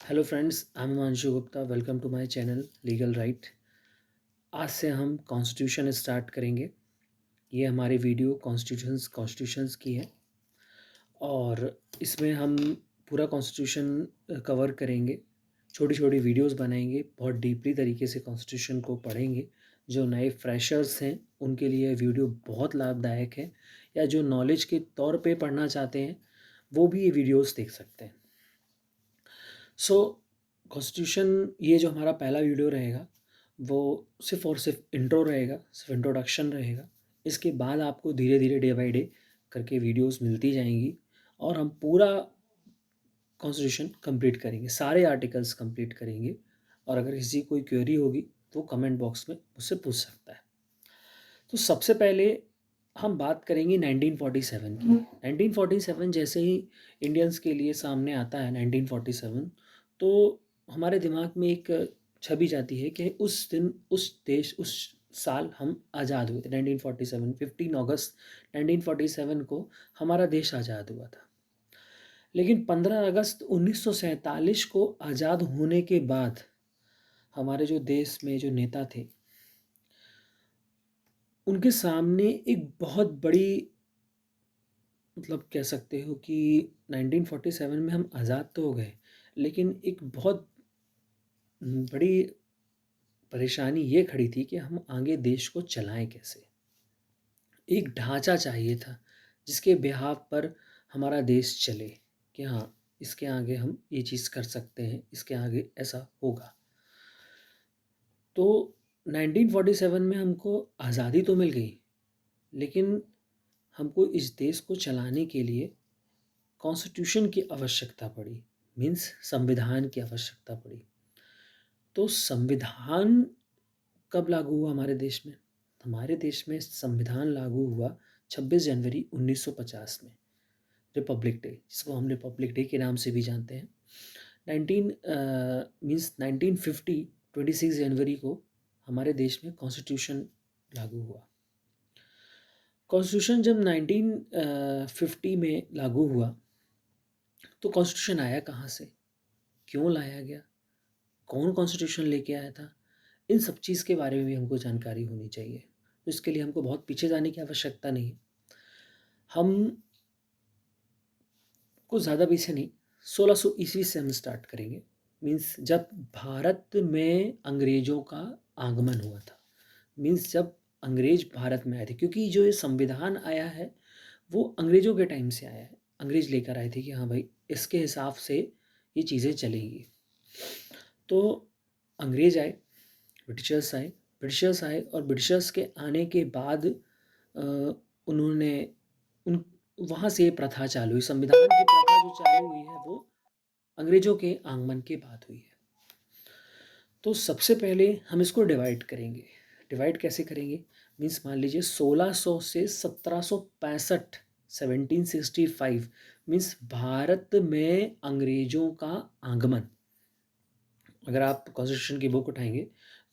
Hello friends, I am Himanshu Gupta. Welcome to my channel legal right. आज से हम constitution start करेंगे। ये हमारी वीडियो कॉन्स्टिट्यूशंस की है और इसमें हम पूरा कॉन्स्टिट्यूशन कवर करेंगे। छोटी छोटी वीडियोस बनाएंगे, बहुत डीपली तरीके से कॉन्स्टिट्यूशन को पढ़ेंगे। जो नए फ्रेशर्स हैं उनके लिए वीडियो बहुत लाभदायक है, या जो नॉलेज के तौर पे पढ़ना चाहते हैं वो भी ये वीडियोस देख सकते हैं। सो कॉन्स्टिट्यूशन, ये जो हमारा पहला वीडियो रहेगा वो सिर्फ़ और सिर्फ इंट्रो रहेगा, सिर्फ इंट्रोडक्शन रहेगा। इसके बाद आपको धीरे धीरे डे बाय डे करके वीडियोस मिलती जाएंगी और हम पूरा कॉन्स्टिट्यूशन कंप्लीट करेंगे, सारे आर्टिकल्स कंप्लीट करेंगे। और अगर किसी कोई क्वेरी होगी तो कमेंट बॉक्स में मुझसे पूछ सकता है। तो सबसे पहले हम बात करेंगे 1947 की। 1947 जैसे ही इंडियंस के लिए सामने आता है 1947, तो हमारे दिमाग में एक छवि जाती है कि उस दिन उस देश उस साल हम आज़ाद हुए थे। 1947 15 अगस्त 1947 को हमारा देश आज़ाद हुआ था। लेकिन 15 अगस्त 1947 को आज़ाद होने के बाद हमारे जो देश में जो नेता थे, उनके सामने एक बहुत बड़ी, मतलब कह सकते हो कि 1947 में हम आज़ाद तो हो गए, लेकिन एक बहुत बड़ी परेशानी ये खड़ी थी कि हम आगे देश को चलाएं कैसे। एक ढांचा चाहिए था जिसके बिहाफ पर हमारा देश चले, कि हाँ, इसके आगे हम ये चीज़ कर सकते हैं, इसके आगे ऐसा होगा। तो 1947 में हमको आज़ादी तो मिल गई, लेकिन हमको इस देश को चलाने के लिए कॉन्स्टिट्यूशन की आवश्यकता पड़ी, मीन्स संविधान की आवश्यकता पड़ी। तो संविधान कब लागू हुआ हमारे देश में? हमारे देश में संविधान लागू हुआ 26 जनवरी 1950 में, रिपब्लिक डे, जिसको हम रिपब्लिक डे के नाम से भी जानते हैं। 1950 26 जनवरी को हमारे देश में कॉन्स्टिट्यूशन लागू हुआ। कॉन्स्टिट्यूशन जब 1950 में लागू हुआ, तो कॉन्स्टिट्यूशन आया कहाँ से, क्यों लाया गया, कौन कॉन्स्टिट्यूशन लेके आया था, इन सब चीज़ के बारे में भी हमको जानकारी होनी चाहिए। तो इसके लिए हमको बहुत पीछे जाने की आवश्यकता नहीं है। हम को ज़्यादा पीछे नहीं, 1600 ईस्वी से हम स्टार्ट करेंगे। मीन्स जब भारत में अंग्रेज़ों का आगमन हुआ था, मीन्स जब अंग्रेज़ भारत में आए थे। क्योंकि जो ये संविधान आया है वो अंग्रेज़ों के टाइम से आया है। अंग्रेज़ लेकर आए थे कि हाँ भाई, इसके हिसाब से ये चीज़ें चलेंगी। तो अंग्रेज़ आए, ब्रिटिशर्स आए और ब्रिटिशर्स के आने के बाद उन्होंने उन वहाँ से ये प्रथा चालू हुई। संविधान की प्रथा जो चालू हुई है वो अंग्रेज़ों के आगमन के बाद हुई है। तो सबसे पहले हम इसको डिवाइड करेंगे। डिवाइड कैसे करेंगे? मीन्स मान लीजिए 1600 से 1765, 1765 मीन्स भारत में अंग्रेज़ों का आगमन। अगर आप कॉन्स्टिट्यूशन की बुक उठाएंगे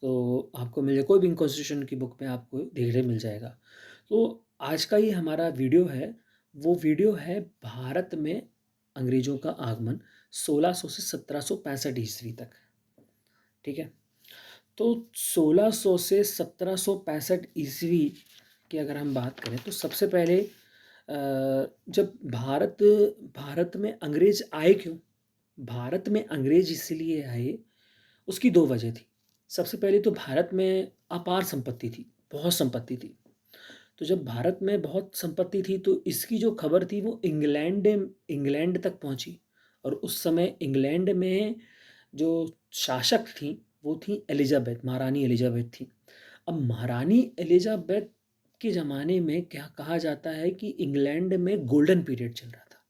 तो आपको मिल जाए, कोई भी कॉन्स्टिट्यूशन की बुक में आपको देखने मिल जाएगा। तो आज का ये हमारा वीडियो है, वो वीडियो है भारत में अंग्रेज़ों का आगमन 1600 से 1765 ईस्वी तक। ठीक है। तो 1600 से 1765 ईस्वी की अगर हम बात करें तो सबसे पहले जब भारत में अंग्रेज आए, क्यों भारत में अंग्रेज इसलिए आए, उसकी दो वजह थी। सबसे पहले तो भारत में अपार संपत्ति थी, बहुत संपत्ति थी। तो जब भारत में बहुत संपत्ति थी तो इसकी जो खबर थी वो इंग्लैंड तक पहुंची। और उस समय इंग्लैंड में जो शासक थी वो थी एलिजाबेथ, महारानी एलिजाबेथ थी। अब महारानी एलिजाबेथ के ज़माने में क्या कहा जाता है कि इंग्लैंड में गोल्डन पीरियड चल रहा था।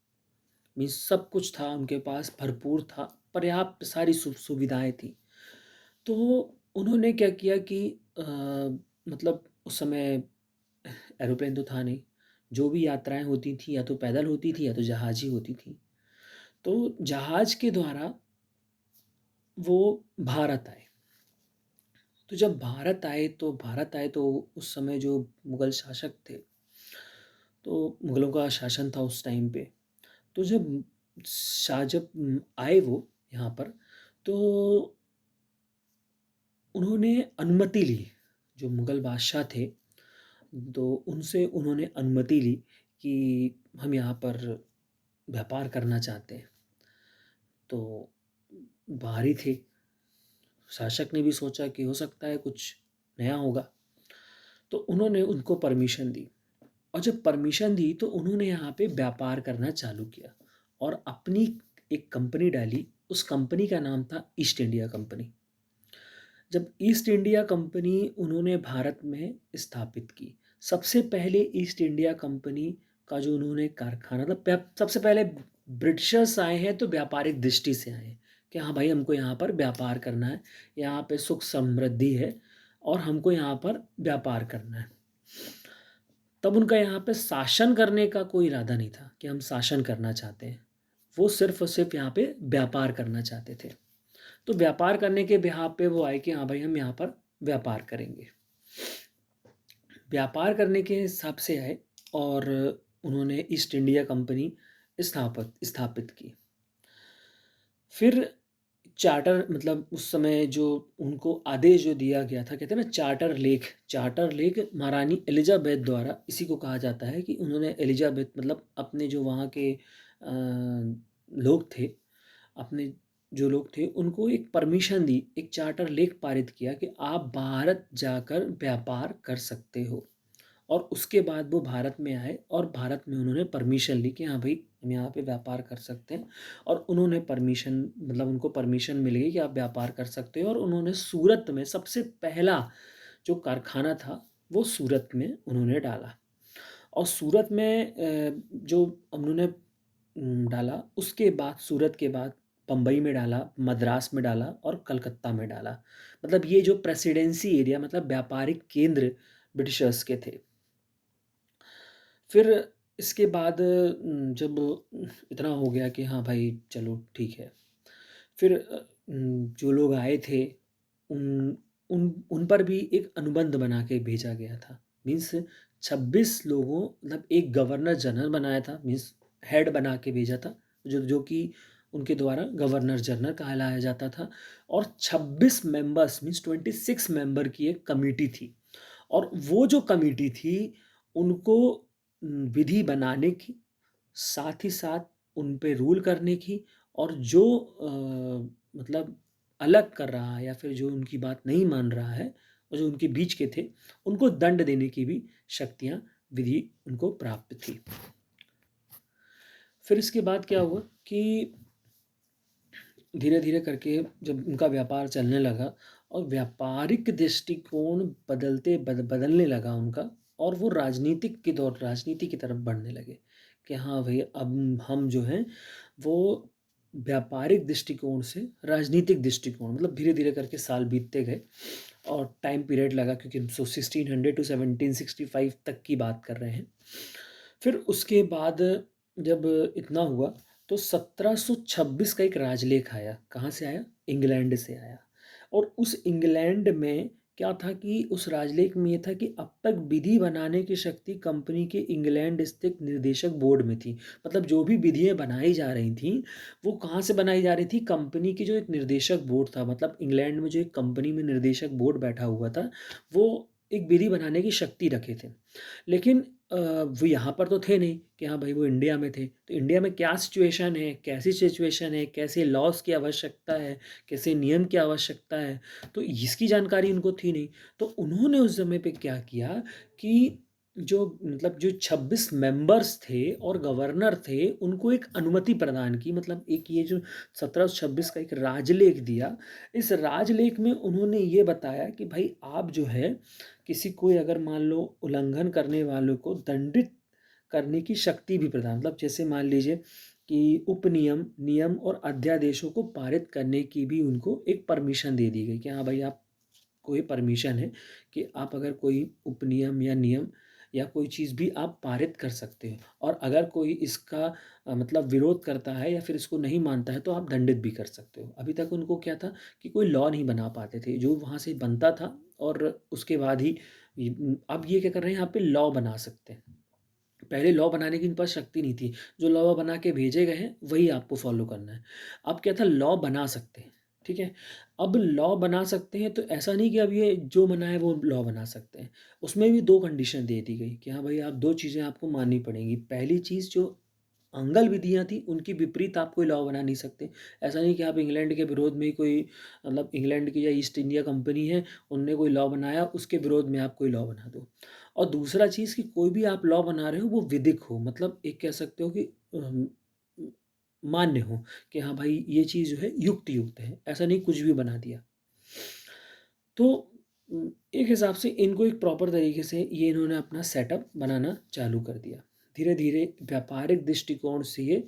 मीन्स सब कुछ था उनके पास, भरपूर था, पर्याप्त सारी सुविधाएं थी। तो उन्होंने क्या किया कि मतलब उस समय एरोप्लेन तो था नहीं, जो भी यात्राएं होती थी या तो पैदल होती थी या तो जहाज ही होती थी। तो जहाज के द्वारा वो भारत आए। तो जब भारत आए तो उस समय जो मुग़ल शासक थे, तो मुग़लों का शासन था उस टाइम पे। तो जब आए वो यहाँ पर, तो उन्होंने अनुमति ली, जो मुग़ल बादशाह थे, तो उनसे उन्होंने अनुमति ली कि हम यहाँ पर व्यापार करना चाहते हैं। तो बाहरी थे, शासक ने भी सोचा कि हो सकता है कुछ नया होगा, तो उन्होंने उनको परमिशन दी। और जब परमिशन दी तो उन्होंने यहाँ पे व्यापार करना चालू किया और अपनी एक कंपनी डाली। उस कंपनी का नाम था ईस्ट इंडिया कंपनी। जब ईस्ट इंडिया कंपनी उन्होंने भारत में स्थापित की, सबसे पहले ईस्ट इंडिया कंपनी का जो उन्होंने कारखाना था, सबसे पहले ब्रिटिशर्स आए हैं तो व्यापारिक दृष्टि से आए हैं कि हाँ भाई, हमको यहाँ पर व्यापार करना है, यहाँ पे सुख समृद्धि है और हमको यहाँ पर व्यापार करना है। तब उनका यहाँ पे शासन करने का कोई इरादा नहीं था कि हम शासन करना चाहते हैं। वो सिर्फ और सिर्फ यहाँ पे व्यापार करना चाहते थे। तो व्यापार करने के बिहाफ पे वो आए कि हाँ भाई, हम यहाँ पर व्यापार करेंगे। व्यापार करने के हिसाब से आए और उन्होंने ईस्ट इंडिया कंपनी स्थापित की। फिर चार्टर, मतलब उस समय जो उनको आदेश जो दिया गया था, कहते हैं ना चार्टर लेख महारानी एलिजाबेथ द्वारा, इसी को कहा जाता है कि उन्होंने एलिजाबेथ, मतलब अपने जो वहाँ के लोग थे, अपने जो लोग थे उनको एक परमिशन दी, एक चार्टर लेख पारित किया कि आप भारत जाकर व्यापार कर सकते हो। और उसके बाद वो भारत में आए और भारत में उन्होंने परमिशन ली कि हाँ भाई, हम यहाँ पे व्यापार कर सकते हैं। और उन्होंने परमिशन, मतलब उनको परमिशन मिल गई कि आप व्यापार कर सकते हो। और उन्होंने सूरत में सबसे पहला जो कारखाना था वो सूरत में उन्होंने डाला। और सूरत में जो उन्होंने डाला, उसके बाद सूरत के बाद बम्बई में डाला, मद्रास में डाला और कलकत्ता में डाला। मतलब ये जो प्रेसिडेंसी एरिया, मतलब व्यापारिक केंद्र ब्रिटिशर्स के थे। फिर इसके बाद जब इतना हो गया कि हाँ भाई चलो ठीक है, फिर जो लोग आए थे उन उन उन पर भी एक अनुबंध बना के भेजा गया था। मीन्स 26 लोगों, मतलब एक गवर्नर जनरल बनाया था, मीन्स हेड बना के भेजा था, जो जो कि उनके द्वारा गवर्नर जनरल कहलाया जाता था। और 26 मेंबर्स, मीन्स 26 मेंबर की एक कमेटी थी। और वो जो कमेटी थी उनको विधि बनाने की, साथ ही साथ उन पे रूल करने की, और जो मतलब अलग कर रहा है या फिर जो उनकी बात नहीं मान रहा है और जो उनके बीच के थे, उनको दंड देने की भी शक्तियाँ, विधि उनको प्राप्त थी। फिर इसके बाद क्या हुआ कि धीरे धीरे करके जब उनका व्यापार चलने लगा और व्यापारिक दृष्टिकोण बदलने लगा उनका, और वो राजनीति की तरफ बढ़ने लगे कि हाँ भाई, अब हम जो हैं वो व्यापारिक दृष्टिकोण से राजनीतिक दृष्टिकोण, मतलब धीरे धीरे करके साल बीतते गए और टाइम पीरियड लगा, क्योंकि 1600 टू 1765 तक की बात कर रहे हैं। फिर उसके बाद जब इतना हुआ तो 1726 का एक राजलेख आया। कहाँ से आया? इंग्लैंड से आया। और उस इंग्लैंड में क्या था कि उस राजलेख में ये था कि अब तक विधि बनाने की शक्ति कंपनी के इंग्लैंड स्थित निर्देशक बोर्ड में थी। मतलब जो भी विधियाँ बनाई जा रही थी वो कहाँ से बनाई जा रही थी? कंपनी की जो एक निर्देशक बोर्ड था, मतलब इंग्लैंड में जो एक कंपनी में निर्देशक बोर्ड बैठा हुआ था, वो एक विधि बनाने की शक्ति रखे थे। लेकिन वो यहाँ पर तो थे नहीं कि हाँ भाई वो इंडिया में थे। तो इंडिया में क्या सिचुएशन है, कैसी सिचुएशन है, कैसे लॉज की आवश्यकता है, कैसे नियम की आवश्यकता है, तो इसकी जानकारी उनको थी नहीं। तो उन्होंने उस समय पे क्या किया कि जो 26 मेंबर्स थे और गवर्नर थे, उनको एक अनुमति प्रदान की। मतलब एक ये जो 1726 का एक राजलेख दिया, इस राजलेख में उन्होंने ये बताया कि भाई आप जो है, किसी कोई अगर मान लो उल्लंघन करने वालों को दंडित करने की शक्ति भी प्रदान, मतलब जैसे मान लीजिए कि उपनियम, नियम और अध्यादेशों को पारित करने की भी उनको एक परमिशन दे दी गई कि हाँ भाई, आप कोई परमिशन है कि आप अगर कोई उपनियम या नियम या कोई चीज़ भी आप पारित कर सकते हो, और अगर कोई इसका मतलब विरोध करता है या फिर इसको नहीं मानता है तो आप दंडित भी कर सकते हो। अभी तक उनको क्या था कि कोई लॉ नहीं बना पाते थे, जो वहाँ से बनता था और उसके बाद ही अब ये क्या कर रहे हैं, यहाँ पे लॉ बना सकते हैं। पहले लॉ बनाने की इन पास शक्ति नहीं थी, जो लॉ बना के भेजे गए हैं वही आपको फॉलो करना है। अब क्या था, लॉ बना सकते हैं ठीक है? अब लॉ बना सकते हैं, तो ऐसा नहीं कि अब ये जो बना है वो लॉ बना सकते हैं। उसमें भी 2 कंडीशन दे दी गई कि हाँ भाई, आप 2 चीज़ें आपको माननी पड़ेंगी। पहली चीज़, जो अंगल विधियाँ थी उनकी विपरीत आप कोई लॉ बना नहीं सकते। ऐसा नहीं कि आप इंग्लैंड के विरोध में ही कोई, मतलब इंग्लैंड की या ईस्ट इंडिया कंपनी है, उनने कोई लॉ बनाया, उसके विरोध में आप कोई लॉ बना दो। और दूसरा चीज़ कि कोई भी आप लॉ बना रहे हो वो विधिक हो, मतलब एक कह सकते हो कि मान्य हो, कि हाँ भाई ये चीज़ जो है युक्त है, ऐसा नहीं कुछ भी बना दिया। तो एक हिसाब से इनको एक प्रॉपर तरीके से ये इन्होंने अपना सेटअप बनाना चालू कर दिया। धीरे-धीरे व्यापारिक दृष्टिकोण से ये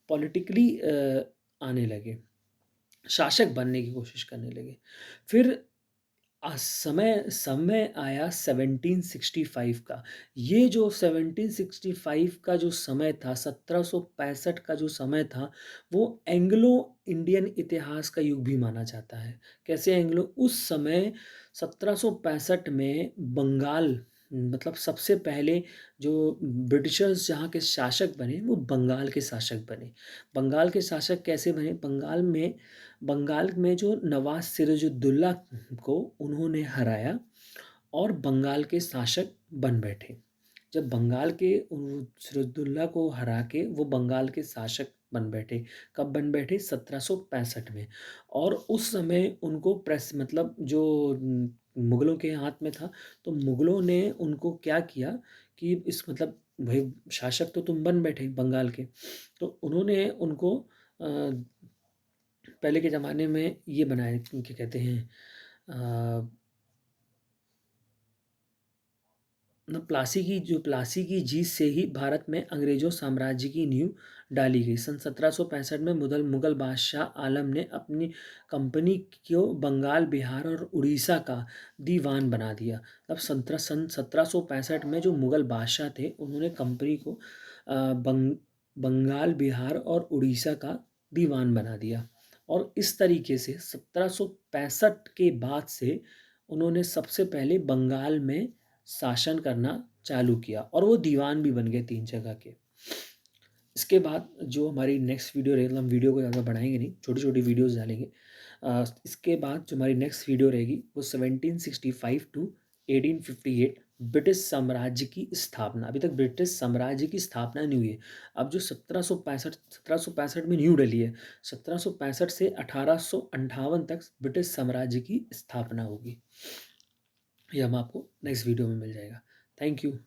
पॉलिटिकली आने लगे, शासक बनने की कोशिश करने लगे। फिर समय समय आया 1765 का। ये जो 1765 का जो समय था, 1765 का जो समय था, वो एंग्लो इंडियन इतिहास का युग भी माना जाता है। कैसे एंग्लो? उस समय 1765 में बंगाल, मतलब सबसे पहले जो ब्रिटिशर्स जहाँ के शासक बने, वो बंगाल के शासक बने। बंगाल के शासक कैसे बने? बंगाल में जो नवाब सिराजुद्दौला को उन्होंने हराया और बंगाल के शासक बन बैठे। जब बंगाल के सिराजुद्दौला को हरा के वो बंगाल के शासक बन बैठे। कब बन बैठे? 1765 में। और उस समय उनको प्रेस, मतलब जो मुगलों के हाथ में था, तो मुगलों ने उनको क्या किया कि इस, मतलब भाई शासक तो तुम बन बैठे बंगाल के, तो उन्होंने उनको पहले के ज़माने में ये बनाए, क्या कहते हैं, अ, ना, प्लासी की जीत से ही भारत में अंग्रेज़ों साम्राज्य की नींव डाली गई। सन 1765 में मुगल बादशाह आलम ने अपनी कंपनी को बंगाल, बिहार और उड़ीसा का दीवान बना दिया। अब सन 1765 में जो मुगल बादशाह थे, उन्होंने कंपनी को बंगाल, बिहार और उड़ीसा का दीवान बना दिया। और इस तरीके से 1765 के बाद से उन्होंने सबसे पहले बंगाल में शासन करना चालू किया, और वो दीवान भी बन गए 3 जगह के। इसके बाद जो हमारी नेक्स्ट वीडियो रहेगी, हम वीडियो को ज़्यादा बढ़ाएँगे नहीं, छोटी-छोटी वीडियोज़ डालेंगे। इसके बाद जो हमारी नेक्स्ट वीडियो रहेगी वो 1765 टू 1858 ब्रिटिश साम्राज्य की स्थापना। अभी तक ब्रिटिश साम्राज्य की स्थापना नहीं हुई है। अब जो 1765 में न्यू डली है, 1765 से 1858 तक ब्रिटिश साम्राज्य की स्थापना होगी। ये हम आपको नेक्स्ट वीडियो में मिल जाएगा। Thank you.